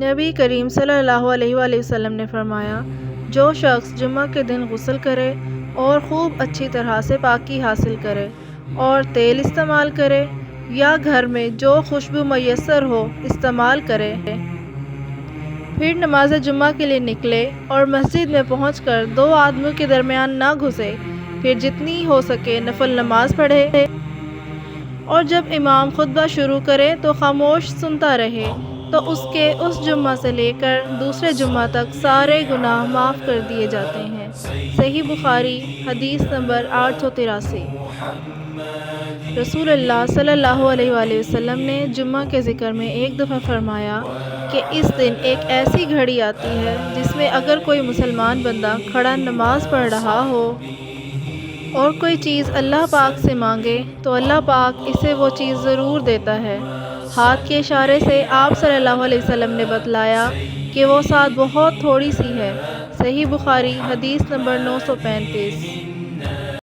نبی کریم صلی اللہ علیہ وآلہ وسلم نے فرمایا، جو شخص جمعہ کے دن غسل کرے اور خوب اچھی طرح سے پاکی حاصل کرے اور تیل استعمال کرے یا گھر میں جو خوشبو میسر ہو استعمال کرے، پھر نماز جمعہ کے لیے نکلے اور مسجد میں پہنچ کر دو آدمیوں کے درمیان نہ گھسے، پھر جتنی ہو سکے نفل نماز پڑھے اور جب امام خطبہ شروع کرے تو خاموش سنتا رہے، تو اس جمعہ سے لے کر دوسرے جمعہ تک سارے گناہ معاف کر دیے جاتے ہیں۔ صحیح بخاری، حدیث نمبر 883۔ رسول اللہ صلی اللہ علیہ وآلہ وسلم نے جمعہ کے ذکر میں ایک دفعہ فرمایا کہ اس دن ایک ایسی گھڑی آتی ہے جس میں اگر کوئی مسلمان بندہ کھڑا نماز پڑھ رہا ہو اور کوئی چیز اللہ پاک سے مانگے تو اللہ پاک اسے وہ چیز ضرور دیتا ہے۔ ہاتھ کے اشارے سے آپ صلی اللہ علیہ وسلم نے بتلایا کہ وہ ساتھ بہت تھوڑی سی ہے۔ صحیح بخاری، حدیث نمبر 935۔